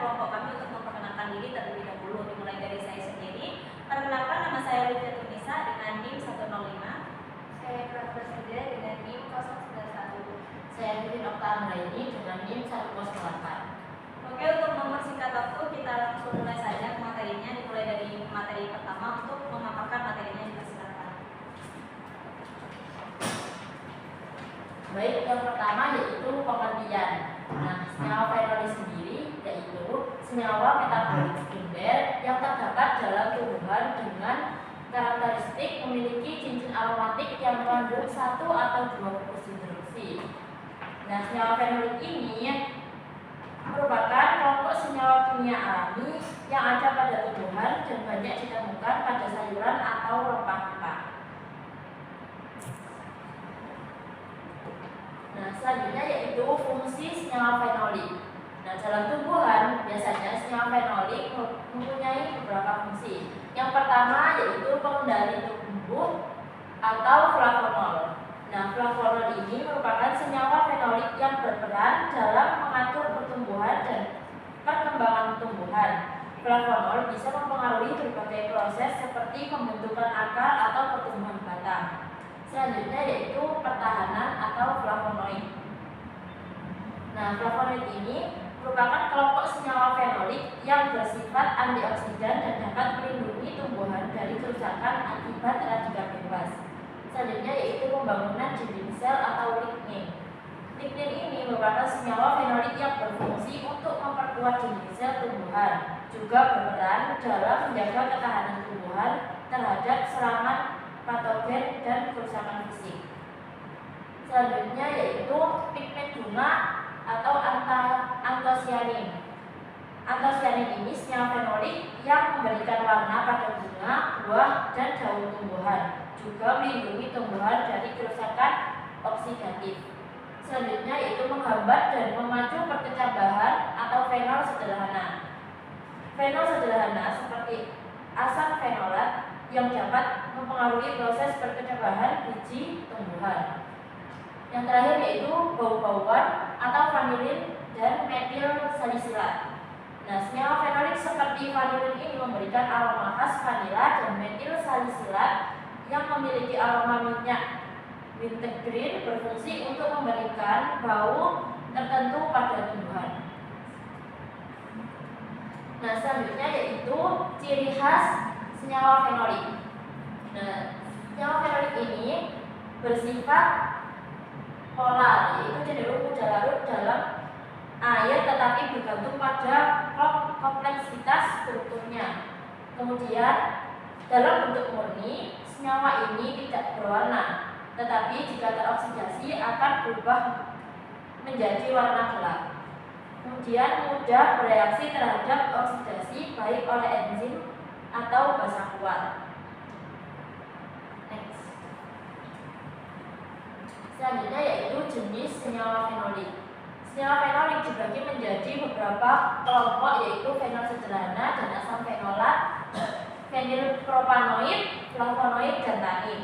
kelompok kami untuk memperkenalkan diri terlebih dahulu. Dimulai dari saya sendiri. Perkenalkan, nama saya Olivia Tunisa dengan NIM 105. Saya Prasetya Sudra dengan NIM 091. Saya Titin Okta Andraini dengan NIM 108. Oke, untuk mempersingkat waktu, kita langsung mulai saja ke materinya. Dimulai dari materi pertama. Untuk memaparkan materinya, dipersilakan. Baik, yang pertama yaitu pengertian. Nah, senyawa fenolik sendiri yaitu senyawa metabolik sekunder yang terdapat dalam tumbuhan dengan karakteristik memiliki cincin aromatik yang mengandung satu atau dua pupus hidroksi. Nah, senyawa fenolik ini merupakan kelompok senyawa kimia alami yang ada pada tumbuhan dan banyak ditemukan pada sayuran atau rempah-rempah. Nah, selanjutnya yaitu fungsi senyawa fenolik. Nah, dalam tumbuhan biasanya senyawa fenolik mempunyai beberapa fungsi. Yang pertama yaitu pengendali tumbuh atau flavonol. Nah, flavonol ini merupakan senyawa fenolik yang berperan dalam mengatur pertumbuhan dan perkembangan tumbuhan. Flavonol bisa mempengaruhi berbagai proses seperti pembentukan akar atau pertumbuhan batang. Selanjutnya yaitu pertahanan atau flavonoid. Nah, flavonoid ini merupakan kelompok senyawa fenolik yang bersifat antioksidan dan dapat melindungi tumbuhan dari kerusakan akibat radikal bebas. Selanjutnya yaitu pembangunan dinding sel atau lignin. Lignin ini merupakan senyawa fenolik yang berfungsi untuk memperkuat dinding sel tumbuhan, juga berperan dalam menjaga ketahanan tumbuhan terhadap serangan patogen dan kerusakan fisik. Selanjutnya yaitu pigmen bunga atau antosianin. Antosianin ini senyawa fenolik yang memberikan warna pada bunga, buah, dan daun tumbuhan, juga melindungi tumbuhan dari kerusakan oksidatif. Selanjutnya yaitu menghambat dan memacu perkecambahan atau fenol sederhana. Fenol sederhana seperti asam fenolat yang dapat mempengaruhi proses perkecambahan biji tumbuhan. Yang terakhir yaitu bau-bauan atau vanilin dan metil salisilat. Nah, senyawa fenolik seperti vanilin ini memberikan aroma khas vanila dan metil salisilat yang memiliki aroma minyak wintergreen berfungsi untuk memberikan bau tertentu pada tumbuhan. Nah, selanjutnya yaitu ciri khas senyawa fenolik. Nah, senyawa fenolik ini bersifat polar, yaitu cenderung mudah larut dalam air tetapi bergantung pada kompleksitas strukturnya. Kemudian dalam bentuk murni, senyawa ini tidak berwarna, tetapi jika teroksidasi akan berubah menjadi warna gelap. Kemudian mudah bereaksi terhadap oksidasi baik oleh enzim atau basa kuat. Next. Selanjutnya yaitu jenis senyawa fenolik. Senyawa fenolik dibagi menjadi beberapa kelompok yaitu fenol sederhana dan asam fenolat, fenilpropanoid, flavonoid, dan tanin.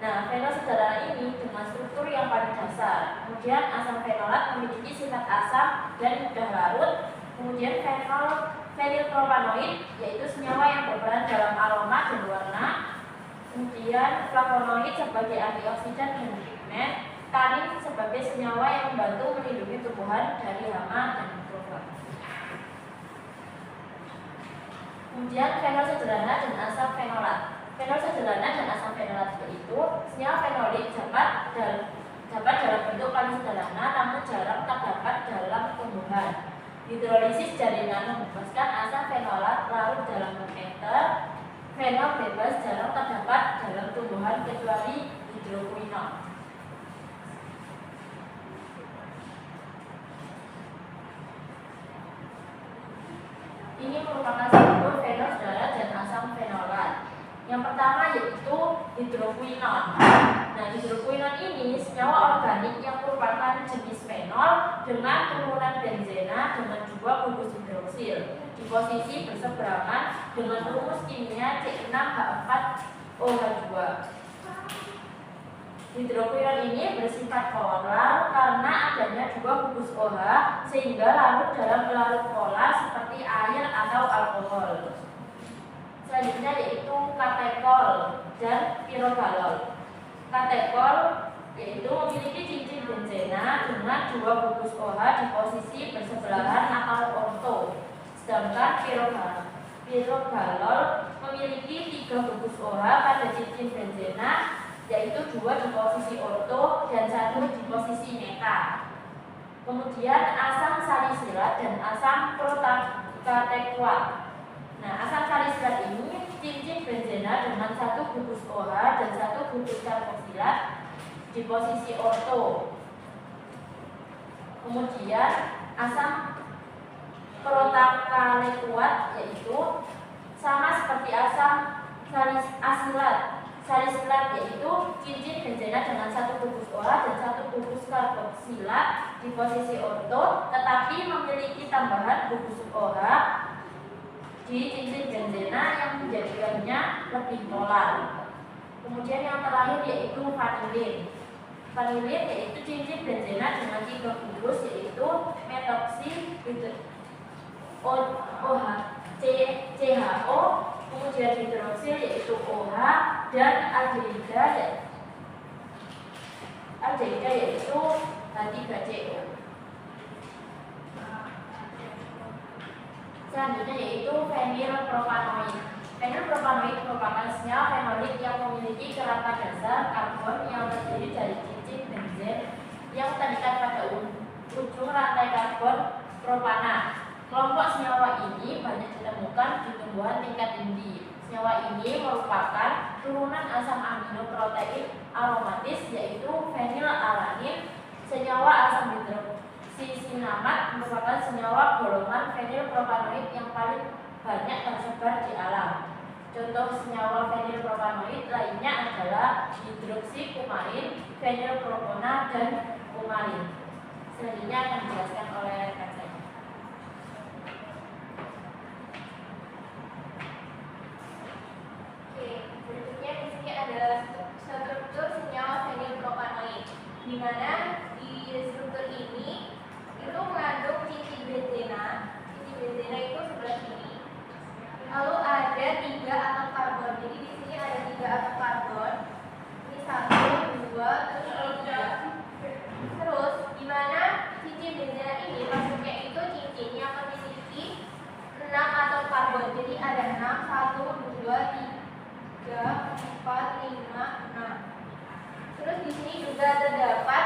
Nah, fenol sederhana ini dengan struktur yang paling dasar. Kemudian asam fenolat memiliki sifat asam dan mudah larut. Kemudian fenilpropanoid yaitu senyawa yang berperan dalam aroma dan warna. Kemudian flavonoid sebagai antioksidan dan pigmen. Tanin sebagai senyawa yang membantu melindungi tumbuhan dari hama dan mikroba. Kemudian fenol sederhana dan asam fenolat. Fenol sederhana dan asam fenolat itu senyawa fenolik dapat dalam bentuk paling sederhana namun jarang terdapat dalam tumbuhan. Hidrolisis jaringan membebaskan asam fenolat larut dalam keter. Fenol bebas jarang terdapat dalam tumbuhan kecuali hidroquinone. Ini merupakan simbol fenol sederhana dan asam fenolat. Yang pertama yaitu hidroquinone. Nah, hidroquinone ini senyawa organik yang merupakan jenis fenol dengan turunan benzena dengan dua gugus hidroksil di posisi berseberangan dengan rumus kimia C6H4OH2. Hidroquinone ini bersifat polar karena adanya dua gugus OH sehingga larut dalam pelarut polar seperti atau alkohol. Selanjutnya yaitu katekol dan pirogalol. Katekol yaitu memiliki cincin benzena dengan 2 bungkus OH di posisi bersebelahan atau orto. Sedangkan pirogalol memiliki 3 bungkus OH pada cincin benzena, yaitu 2 di posisi orto dan 1 di posisi meta. Kemudian asam salisilat dan asam protakatequat. Nah, asam salisilat ini cincin benzena dengan 1 bungkus OH dan 1 bungkus karboksilat di posisi orto. Kemudian asam protakatequat yaitu sama seperti asam salisilat yaitu cincin benzena dengan 1 bungkus OH dan 1 bungkus karboksilat di posisi orto, tetapi memiliki tambahan bungkus OH di cincin benzena yang menjadikannya lebih polar. Kemudian yang terakhir yaitu vanilin. Vanilin yaitu cincin benzena dengan 3 bungkus yaitu metoksi OH, CHO, kemudian hidroksil yaitu OH, dan aldehyda yaitu H3CO. Selanjutnya yaitu fenilpropanoid. Fenilpropanoid merupakan senyawa fenolik yang memiliki kerangka dasar karbon yang terdiri dari cincin benzen yang terikat pada ujung rantai karbon propana. Kelompok senyawa ini banyak ditemukan di tumbuhan tingkat tinggi. Senyawa ini merupakan turunan asam amino protein aromatis yaitu fenilalanin. Senyawa asam hidroksisinamat merupakan senyawa golongan fenilpropanoid yang paling banyak tersebar di alam. Contoh senyawa fenilpropanoid lainnya adalah hidroksikumarin, fenilpropona, dan kumarin. Selanjutnya akan dijelaskan oleh rekan saya. Berikutnya di sini ada struktur senyawa fenilpropanoid, di mana di struktur ini itu mengandung cincin benzena. Cincin benzena itu sebelah sini. Lalu ada 3 atom karbon. Jadi di sini ada 3 atom karbon. Ini 1, 2, terus ini 3. Terus di mana cincin benzena ini masuknya itu cincin yang memiliki 6 atom karbon. Jadi ada 6, 1, 2, 3, 4, 5, 6. Terus di sini juga terdapat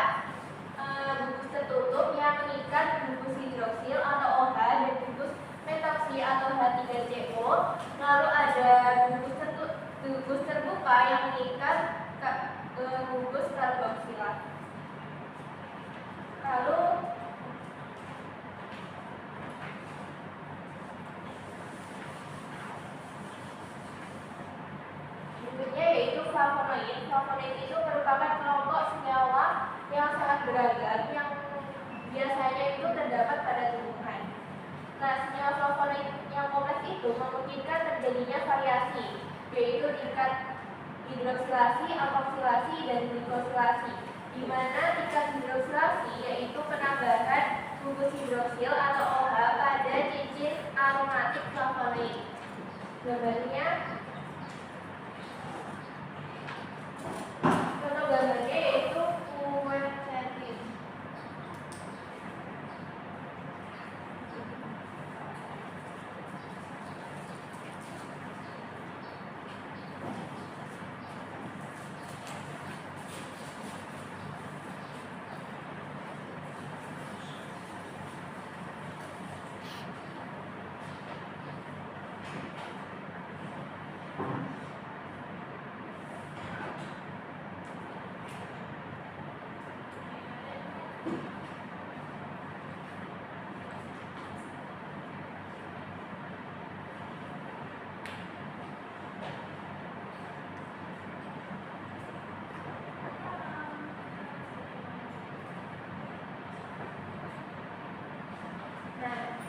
bungkus tertutup yang mengikat bungkus hidroksil atau OH dan bungkus metoksi atau H3CO. Lalu ada bungkus terbuka yang mengikat bungkus karboksilat. Lalu berikutnya yaitu flavonoid. Flavonoid itu merupakan kelompok senyawa yang sangat beragam yang biasanya itu terdapat pada tumbuhan. Nah, senyawa flavonoid yang kompleks itu memungkinkan terjadinya variasi, yaitu tingkat hidroksilasi, alkoxilasi, dan glikosilasi. Di mana tingkat hidroksilasi yaitu penambahan bungkus hidroksil atau OH pada cincin aromatik flavonoid. Gambarnya, contoh gambarnya yaitu quercetin.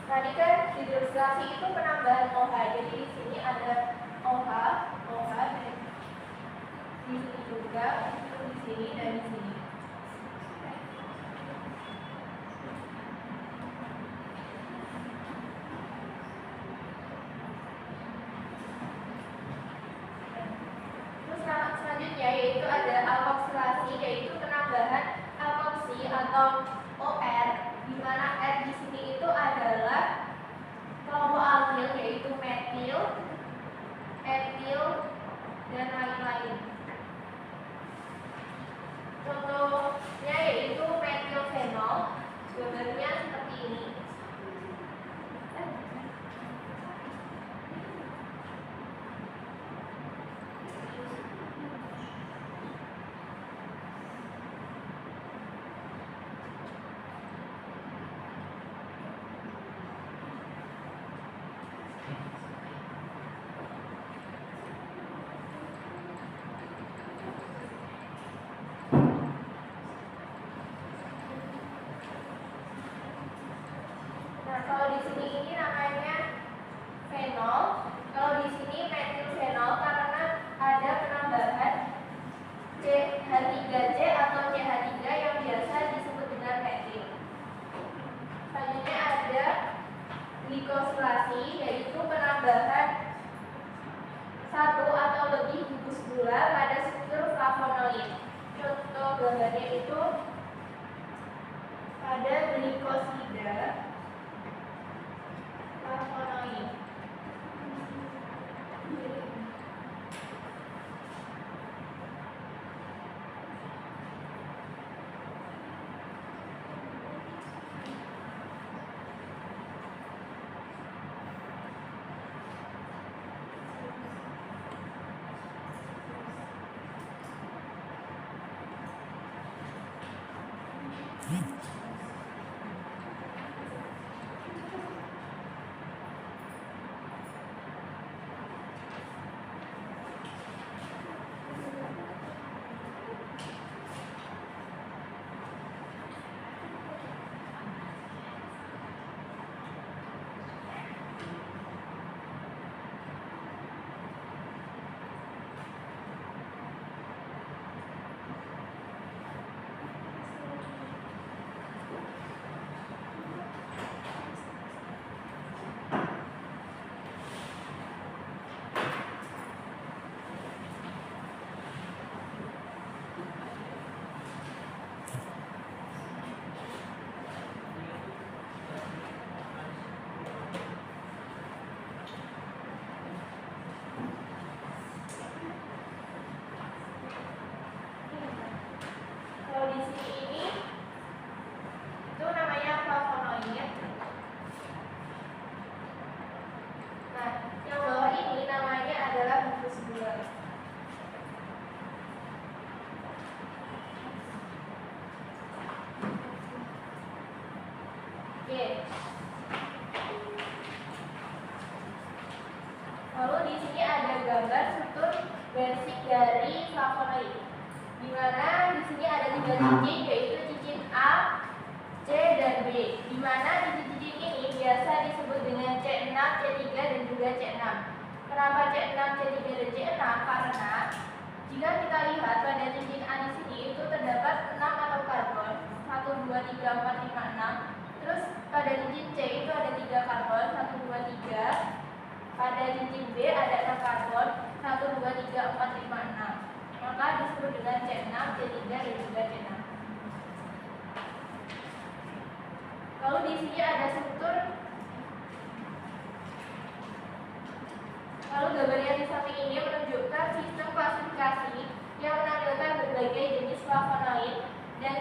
Tadi kan hidroksilasi itu penambahan OH. Jadi di sini ada OH, dan di sini juga, di sini dan di sini. glikosилasi, yaitu penambahan satu atau lebih gugus gula pada struktur flavonoid. Contoh gambarnya itu pada glikosida flavonoid. Kalau di sini ini itu namanya flavonoid. Nah, yang bawah ini namanya adalah gugus gula. Oke. Lalu di sini ada gambar struktur basic dari flavonoid, di mana di sini ada 3 cincin, yaitu cincin A, C, dan B. Di mana cincin-cincin ini biasa disebut dengan C6, C3, dan juga C6. Kenapa C6, C3, dan C6? Karena jika kita lihat pada cincin A di sini itu terdapat 6 atom karbon, 1, 2, 3, 4, 5, 6. Terus pada cincin C itu ada 3 karbon, 1, 2, 3. Pada cincin B ada 6 karbon, 1, 2, 3, 4, 5, 6. Maka disebut dengan C6, C3, dan juga C6. Lalu di sini ada struktur. Lalu gambar yang di samping ini menunjukkan sistem klasifikasi yang menampilkan berbagai jenis flavonoid dan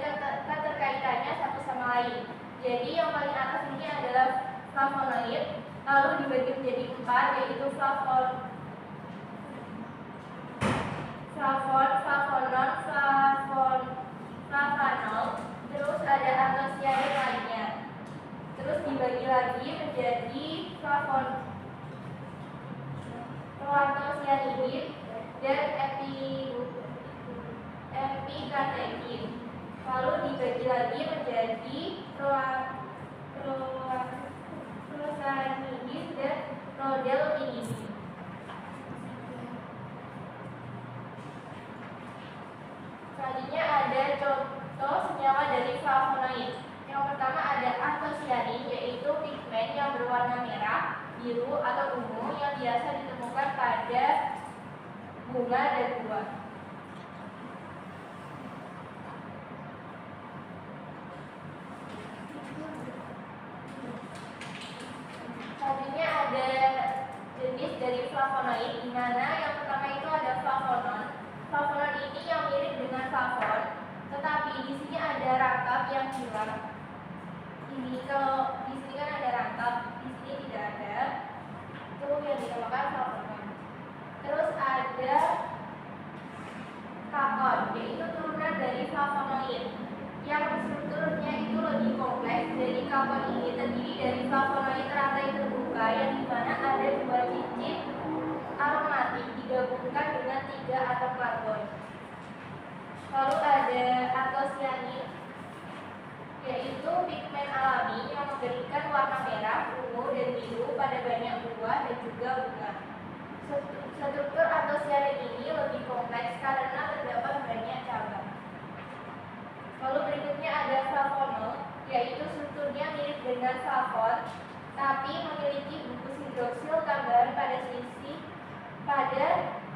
keterkaitannya satu sama lain. Jadi yang paling atas ini adalah flavonoid, lalu dibagi menjadi 4, yaitu flavon, flavonon, flavanol, terus ada antosianin lainnya. Terus dibagi lagi menjadi proantosianidin dan epikatekin. Lalu dibagi lagi menjadi prosanidin dan prodelminidin. Selanjutnya ada contoh senyawa dari flavonoid. Yang pertama ada antosianin, yaitu pigmen yang berwarna merah, biru, atau ungu yang biasa ditemukan pada bunga dan buah. Selanjutnya ada jenis dari flavonoid, di mana yang pertama itu ada flavonon. Flavonon ini yang mirip dengan flavon, tetapi di sini ada rangkap yang hilang. Ini kalau di sini kan ada rangkap, di sini tidak ada. Itu yang dinamakan flavonon. Terus ada kakon, yaitu turunan dari flavonoid. Yang strukturnya itu lebih kompleks. Dari kakon ini terdiri dari flavonoid rantai terbuka yang dimana ada 2 cincin aromatik digabungkan dengan 3 atom karbon. Lalu ada antosianin, yaitu pigmen alami yang memberikan warna merah, ungu, dan biru pada banyak buah dan juga bunga. Struktur antosianin ini lebih kompleks karena terdapat banyak cabang. Lalu berikutnya ada flavonol, yaitu strukturnya mirip dengan flavon. tapi memiliki gugus hidroksil tambahan pada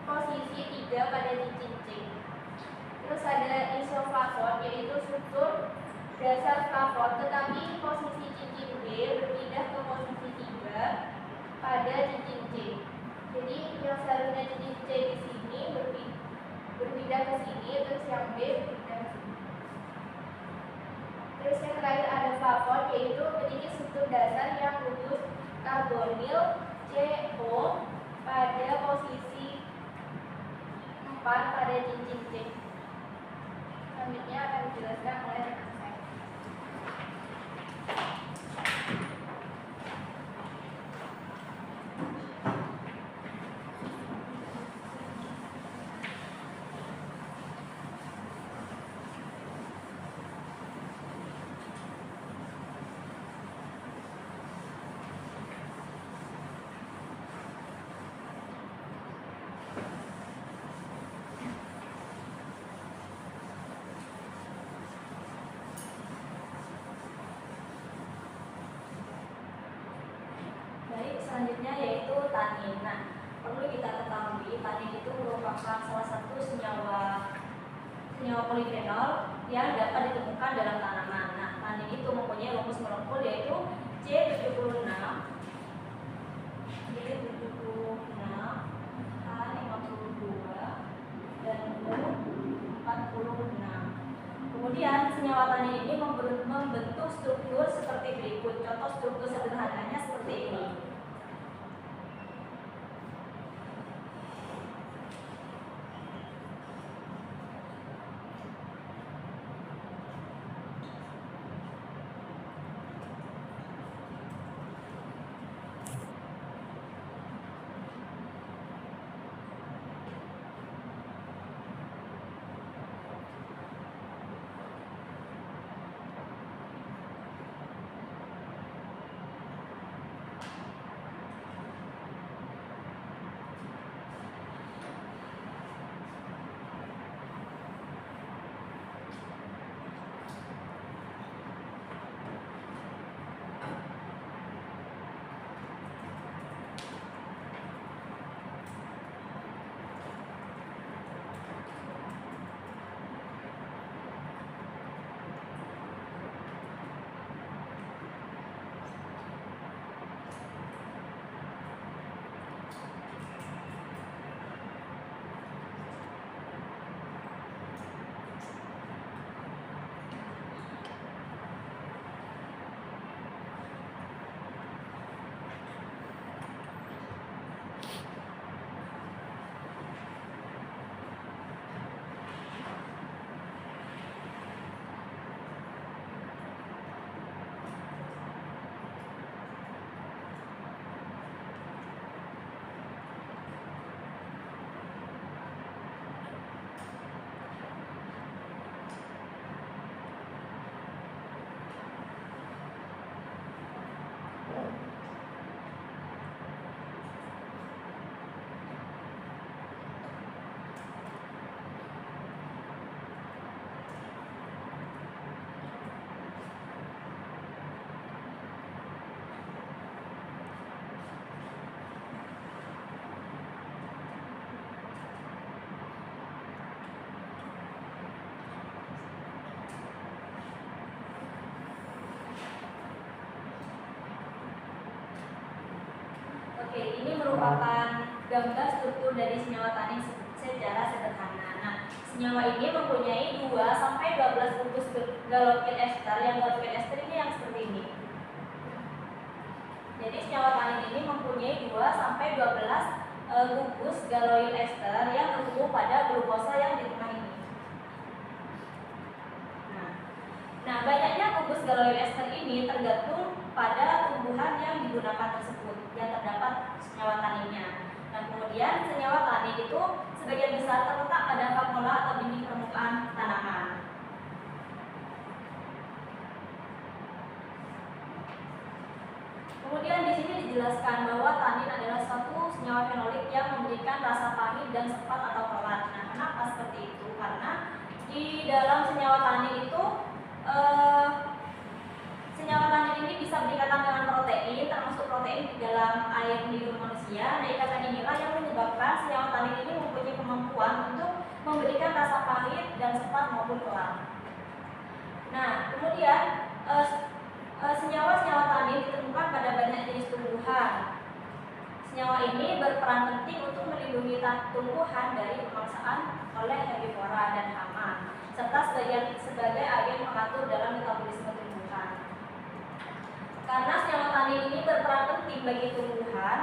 posisi 3 pada cincin C. Terus ada isoflavon, yaitu struktur dasar flavon, tetapi posisi cincin B berpindah ke posisi 3 pada cincin C. Jadi yang seharusnya cincin C di sini berpindah ke sini, terus yang B berpindah ke sini. Terus yang terakhir ada flavon, yaitu memiliki struktur dasar yang gugus karbonil CO pada posisi 4 pada cincin C. Selanjutnya akan dijelaskan oleh rekan saya. Baik, selanjutnya yaitu tanin. Nah, perlu kita ketahui tanin itu merupakan salah satu senyawa polifenol yang dapat ditemukan dalam tanaman. Nah, tanin itu mempunyai rumus molekul yaitu C76, H52, dan U46. Kemudian senyawa tanin ini membentuk struktur seperti berikut. Contoh struktur sederhananya seperti ini. Oke, ini merupakan gambar struktur dari senyawa tanin secara sederhana. Nah, senyawa ini mempunyai 2 sampai 12 gugus galokin ester. Yang galokin ester ini yang seperti ini. Jadi senyawa tanin ini mempunyai 2 sampai 12 gugus galoil ester yang bertemu pada glukosa yang di tengah ini. Nah, banyaknya gugus galoil ester ini tergantung pada tumbuhan yang digunakan tersebut yang terdapat senyawa taninnya. Nah, kemudian senyawa tanin itu sebagian besar terletak pada vakuola atau dinding permukaan tanaman. Kemudian di sini dijelaskan bahwa tanin adalah suatu senyawa fenolik yang memberikan rasa pahit dan sepat atau pelat. Nah, kenapa seperti itu? Karena di dalam senyawa tanin itu senyawa tanin ini bisa berikatan dengan protein, termasuk protein di dalam air di hidup manusia. Nah, ikatan inilah yang menyebabkan senyawa tanin ini mempunyai kemampuan untuk memberikan rasa pahit dan sepat maupun kelam. Nah, kemudian senyawa-senyawa tanin ditemukan pada banyak jenis tumbuhan. Senyawa ini berperan penting untuk melindungi tumbuhan dari pemangsaan oleh herbivora dan hama, serta sebagai agen pengatur dalam metabolisme tumbuhan. Karena senyawa tanin ini berperan penting bagi tumbuhan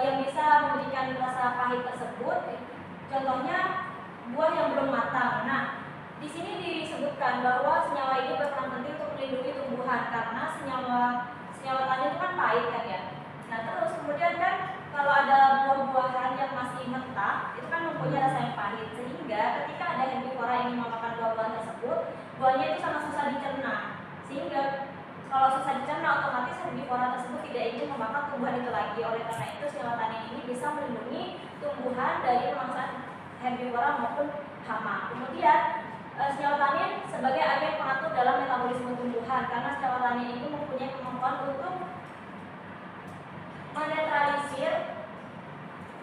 yang bisa memberikan rasa pahit tersebut, contohnya buah yang belum matang. Nah, di sini disebutkan bahwa senyawa ini berperan penting untuk melindungi tumbuhan karena senyawa tanin itu kan pahit kan ya. Nah, terus kemudian kan kalau ada buah-buahan yang masih mentah itu kan mempunyai rasa yang pahit, sehingga ketika ada herbivora yang ingin memakan buah-buahan tersebut, buahnya itu sangat susah dicerna. Sehingga kalau susah dicerna, otomatis herbivora tersebut tidak ingin memakan tumbuhan itu lagi. Oleh karena itu, senyawa tanin ini bisa melindungi tumbuhan dari pemangsaan herbivora maupun hama. Kemudian senyawa tanin sebagai agen pengatur dalam metabolisme tumbuhan, karena senyawa tanin ini mempunyai kemampuan untuk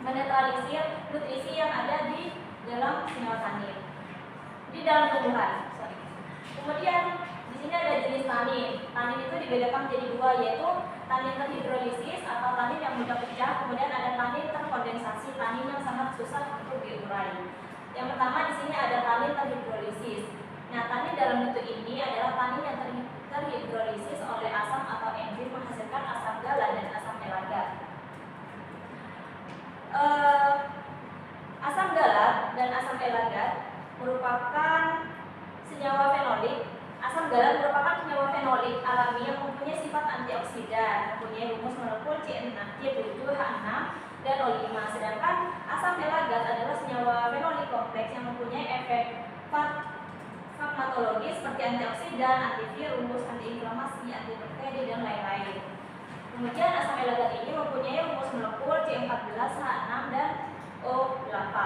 menetralisir nutrisi yang ada di dalam senyawa tanin, di dalam tumbuhan. Kemudian di sini ada jenis tanin. Tanin itu dibedakan menjadi dua, yaitu tanin terhidrolisis atau tanin yang mudah pecah. Kemudian ada tanin terkondensasi, tanin yang sangat susah untuk diurai. Yang pertama di sini ada tanin terhidrolisis. Nah, tanin dalam bentuk ini adalah tanin yang terhidrolisis oleh asam atau enzim menghasilkan asam galat dan asam elagat. Asam galat dan asam elagat merupakan senyawa fenolik. Asam galat merupakan senyawa fenolik alami yang mempunyai sifat antioksidan, mempunyai rumus molekul C7, H6, dan O5. Sedangkan asam elagat adalah senyawa fenolik kompleks yang mempunyai efek farmakologis seperti antioksidan, antivirus, antiinflamasi, antibakteri, dan lain-lain. Kemudian asam elagat ini mempunyai rumus molekul C14, H6, dan O8.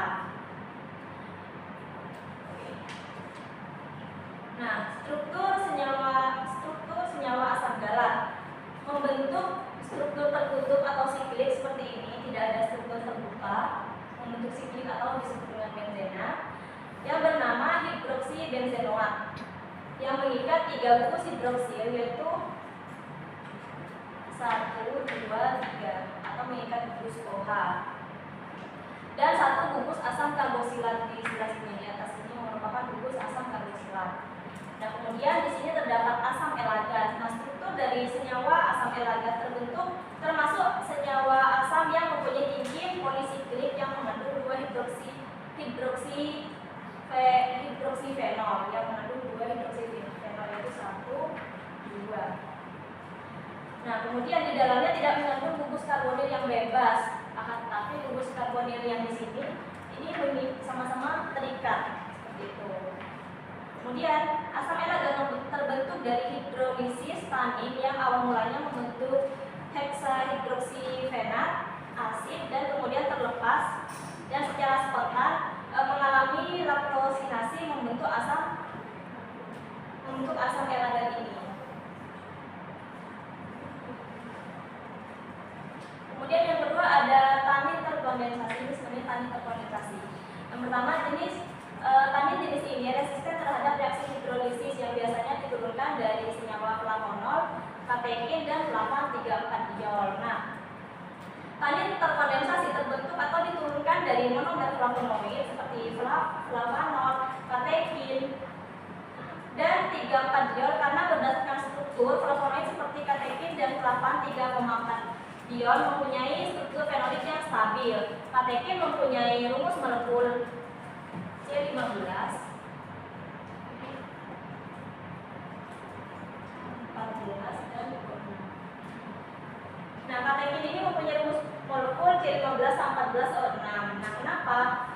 Nah, struktur senyawa asam galat membentuk struktur tertutup atau siklik seperti ini, tidak ada struktur terbuka, membentuk siklik atau disebut dengan benzena, yang bernama hidroksibenzenoat yang mengikat 3 gugus hidroksil, yaitu 1, 2, 3, atau mengikat gugus OH, dan 1 gugus asam karboksilat di sebelah sini. Di atas ini merupakan gugus asam karboksilat. Nah, kemudian di sini terdapat asam elagat. Nah, struktur dari senyawa asam elagat terbentuk termasuk senyawa asam yang mempunyai cincin polisiklik yang mengandung 2 hidroksifenol yang mengandung 2 hidroksifenol, yaitu 1, 2. Nah, kemudian di dalamnya tidak mengandung gugus karbonil yang bebas, akan tetapi gugus karbonil yang di sini ini sama-sama terikat seperti itu. Kemudian asam elagat terbentuk dari hidrolisis tanin yang awal mulanya membentuk heksahidroksifenat asid dan kemudian terlepas dan secara spontan mengalami laktosinasi membentuk asam elagat ini. Kemudian yang kedua ada tanin terkondensasi. Ini sebenarnya tanin terkondensasi. Yang pertama tanin jenis ini resisten terhadap reaksi hidrolisis yang biasanya diturunkan dari senyawa flavonol, katekin, dan flavan 3,4-diol. Nah, tanin terkondensasi terbentuk atau diturunkan dari monomer flavonoid seperti flavanol, katekin, dan 3,4-diol karena berdasarkan struktur flavonoid seperti katekin dan flavan 3,4-diol mempunyai struktur fenolik yang stabil. Katekin mempunyai rumus molekul C15, 14, dan 26. Nah, katekin ini mempunyai rumus molekul C15, 14, O6. Nah, kenapa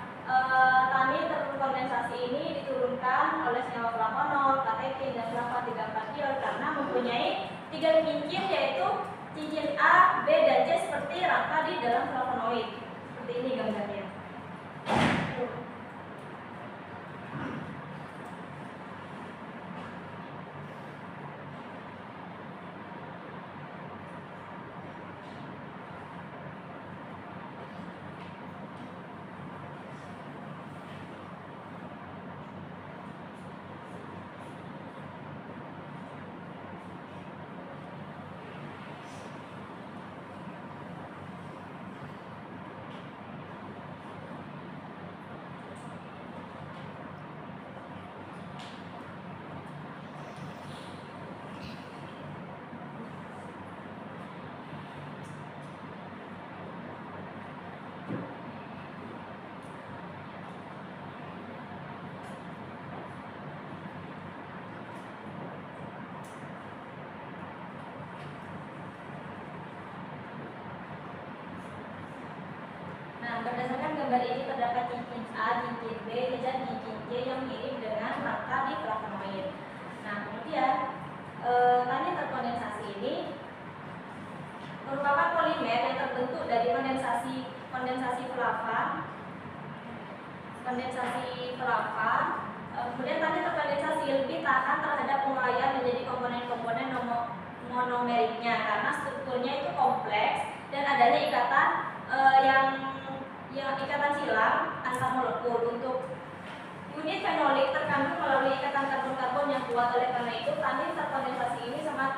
tanin terkondensasi ini diturunkan oleh senyawa flavonol, katekin, dan flavan 3,4-diol karena mempunyai 3 cincin, yaitu cincin A, B, dan C seperti rangka di dalam flavonoid. Seperti ini gambarnya. berdasarkan gambar ini terdapat cincin A, cincin B, dan cincin C yang mirip dengan rangka di flavonoid. Nah, kemudian tanin terkondensasi ini merupakan polimer yang terbentuk dari kondensasi flavan. Kemudian tanin terkondensasi lebih tahan terhadap penguraian menjadi komponen-komponen monomeriknya karena strukturnya itu kompleks dan adanya ikatan yang ikatan silang antar molekul. Untuk unit fenolik terkandung melalui ikatan karbon-karbon yang kuat. Oleh karena itu tanin terkondensasi ini sangat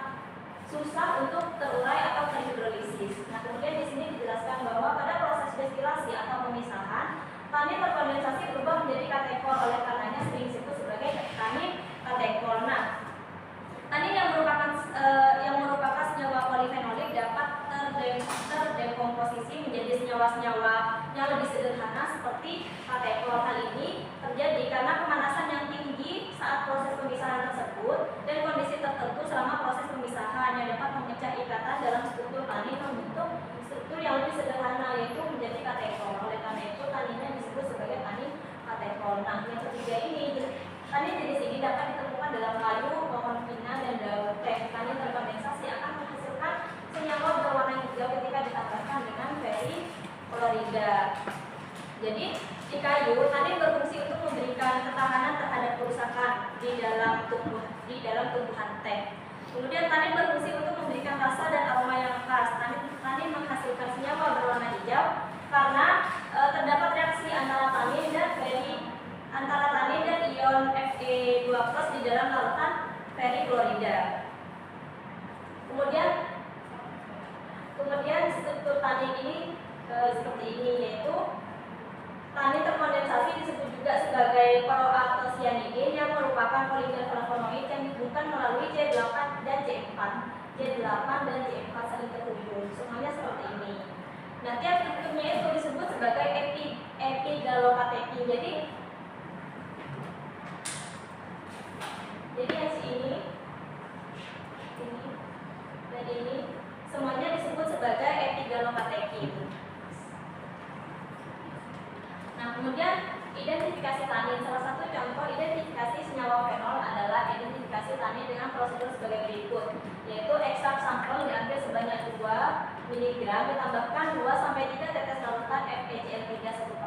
susah untuk terurai atau terhidrolisis. Nah, kemudian di sini dijelaskan bahwa pada proses destilasi atau pemisahan, tanin terkondensasi berubah menjadi katekol. Oleh karenanya sering disebut sebagai tanin katekol. Nah, tanin yang merupakan senyawa polifenolik dapat terdekomposisi menjadi senyawa-senyawa yang lebih sederhana seperti katekol. Hal ini terjadi karena pemanasan yang tinggi saat proses pemisahan tersebut dan kondisi tertentu selama proses pemisahan yang dapat memecah ikatan dalam struktur tanin membentuk struktur yang lebih sederhana yaitu menjadi katekol. Oleh karena itu taninnya disebut sebagai tanin katekol. Nah, yang ketiga ini, tanin jenis ini dapat ditemukan dalam kayu, pohon pinang, dan daun teh. Tanin terkondensasi akan menghasilkan senyawa berwarna hijau ketika ditambahkan dengan feriklorida. Jadi di kayu, tanin berfungsi untuk memberikan ketahanan terhadap kerusakan di dalam tumbuhan teh. Kemudian tanin berfungsi untuk memberikan rasa dan aroma yang khas. Tanin menghasilkan senyawa berwarna hijau karena terdapat reaksi antara tanin dan ion Fe2+ di dalam larutan feriklorida. Kemudian struktur tanin ini seperti ini, yaitu tanin terkondensasi disebut juga sebagai proantosianidin yang merupakan polimer flavonoid yang dihubungkan melalui C8 dan C4. C8 dan C4 saling terhubung. Semuanya seperti ini. Nah, tiap strukturnya itu disebut sebagai epigalokatekin. Jadi yang ini dan ini semuanya disebut sebagai epigalokatekin. Nah, kemudian identifikasi tanin. Salah satu contoh identifikasi senyawa fenol adalah identifikasi tanin dengan prosedur sebagai berikut, yaitu ekstrak sampel diambil sebanyak 2 mg ditambahkan 2-3 tetes larutan FeCl3 1%.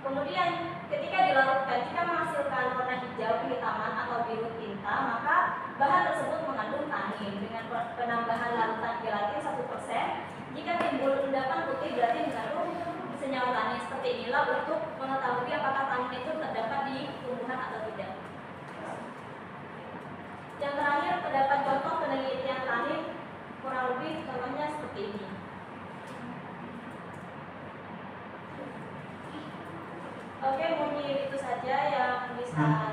Kemudian ketika dilarutkan, jika menghasilkan warna hijau, kehitaman, atau biru tinta, maka bahan tersebut mengandung tanin. Dengan penambahan larutan gelatin 1%, jika timbul endapan putih berarti mengandung senyawa tanin. Seperti inilah untuk mengetahui apakah tanin itu terdapat di tumbuhan atau tidak. Yang terakhir, terdapat contoh penelitian tanin, kurang lebih contohnya seperti ini. Oke, mungkin itu saja yang bisa